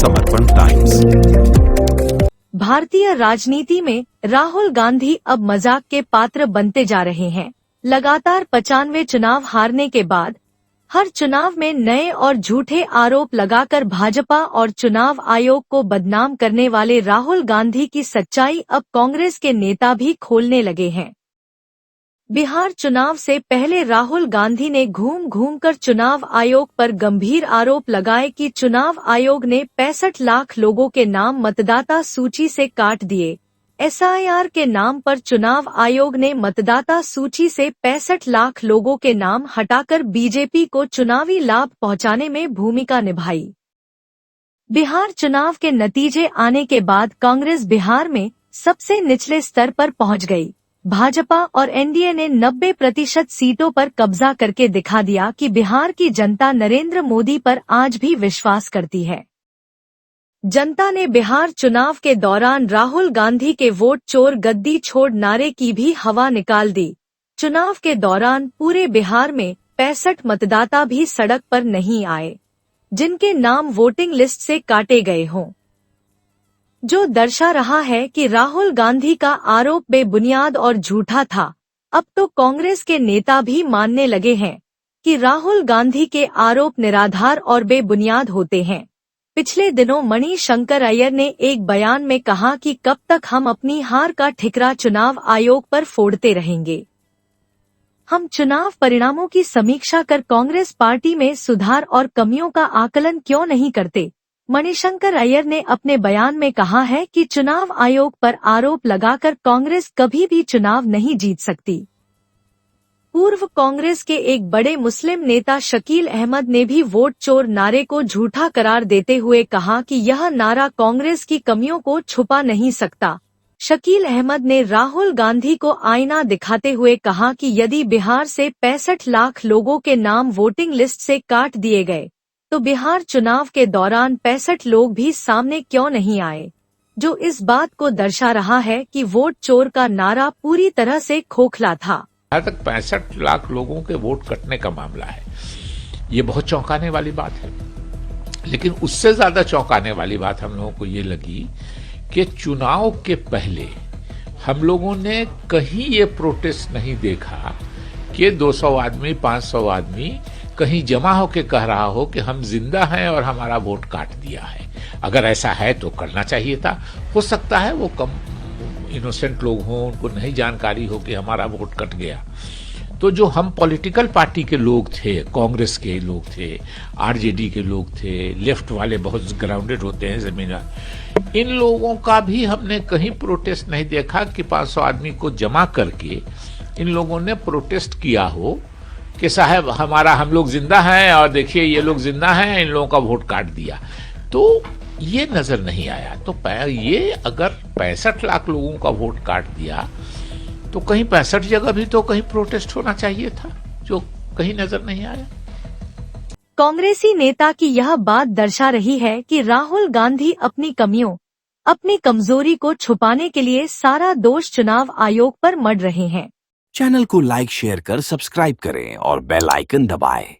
समर्पण टाइम्स। भारतीय राजनीति में राहुल गांधी अब मजाक के पात्र बनते जा रहे हैं। लगातार 95 चुनाव हारने के बाद हर चुनाव में नए और झूठे आरोप लगाकर भाजपा और चुनाव आयोग को बदनाम करने वाले राहुल गांधी की सच्चाई अब कांग्रेस के नेता भी खोलने लगे हैं। बिहार चुनाव से पहले राहुल गांधी ने घूम घूम कर चुनाव आयोग पर गंभीर आरोप लगाए कि चुनाव आयोग ने 65 लाख लोगों के नाम मतदाता सूची से काट दिए। एसआईआर के नाम पर चुनाव आयोग ने मतदाता सूची से 65 लाख लोगों के नाम हटाकर बीजेपी को चुनावी लाभ पहुंचाने में भूमिका निभाई। बिहार चुनाव के नतीजे आने के बाद कांग्रेस बिहार में सबसे निचले स्तर पर पहुंच गई। भाजपा और एनडीए ने 90% सीटों पर कब्जा करके दिखा दिया कि बिहार की जनता नरेंद्र मोदी पर आज भी विश्वास करती है। जनता ने बिहार चुनाव के दौरान राहुल गांधी के वोट चोर गद्दी छोड़ नारे की भी हवा निकाल दी। चुनाव के दौरान पूरे बिहार में 65 मतदाता भी सड़क पर नहीं आए, जिनके नाम वोटिंग लिस्ट से काटे गए हों, जो दर्शा रहा है कि राहुल गांधी का आरोप बेबुनियाद और झूठा था। अब तो कांग्रेस के नेता भी मानने लगे हैं कि राहुल गांधी के आरोप निराधार और बेबुनियाद होते हैं। पिछले दिनों मणिशंकर अय्यर ने एक बयान में कहा कि कब तक हम अपनी हार का ठिकरा चुनाव आयोग पर फोड़ते रहेंगे। हम चुनाव परिणामों की समीक्षा कर कांग्रेस पार्टी में सुधार और कमियों का आकलन क्यों नहीं करते। मणिशंकर अय्यर ने अपने बयान में कहा है कि चुनाव आयोग पर आरोप लगाकर कांग्रेस कभी भी चुनाव नहीं जीत सकती। पूर्व कांग्रेस के एक बड़े मुस्लिम नेता शकील अहमद ने भी वोट चोर नारे को झूठा करार देते हुए कहा कि यह नारा कांग्रेस की कमियों को छुपा नहीं सकता। शकील अहमद ने राहुल गांधी को आईना दिखाते हुए कहा कि यदि बिहार से 65 लाख लोगों के नाम वोटिंग लिस्ट से काट दिए गए तो बिहार चुनाव के दौरान 65 लोग भी सामने क्यों नहीं आए, जो इस बात को दर्शा रहा है कि वोट चोर का नारा पूरी तरह से खोखला था। आज तक 65 लाख लोगों के वोट कटने का मामला है, ये बहुत चौंकाने वाली बात है। लेकिन उससे ज्यादा चौंकाने वाली बात हम लोगों को ये लगी कि चुनाव के पहले हम लोगों ने कहीं ये प्रोटेस्ट नहीं देखा कि 200 आदमी 500 आदमी कहीं जमा होकर कह रहा हो कि हम जिंदा हैं और हमारा वोट काट दिया है। अगर ऐसा है तो करना चाहिए था। हो सकता है वो कम इनोसेंट लोग हों, उनको नहीं जानकारी हो कि हमारा वोट कट गया। तो जो हम पॉलिटिकल पार्टी के लोग थे, कांग्रेस के लोग थे, आरजेडी के लोग थे, लेफ्ट वाले बहुत ग्राउंडेड होते हैं जमीन, इन लोगों का भी हमने कहीं प्रोटेस्ट नहीं देखा कि 500 आदमी को जमा करके इन लोगों ने प्रोटेस्ट किया हो कि साहब हम लोग जिंदा हैं और देखिए ये लोग जिंदा हैं, इन लोगों का वोट काट दिया। तो ये नजर नहीं आया। तो ये अगर 65 लाख लोगों का वोट काट दिया तो कहीं 65 जगह भी तो कहीं प्रोटेस्ट होना चाहिए था, जो कहीं नजर नहीं आया। कांग्रेसी नेता की यह बात दर्शा रही है कि राहुल गांधी अपनी कमियों, अपनी कमजोरी को छुपाने के लिए सारा दोष चुनाव आयोग पर मढ़ रहे हैं। चैनल को लाइक शेयर कर सब्सक्राइब करें और बेल आइकन दबाएं।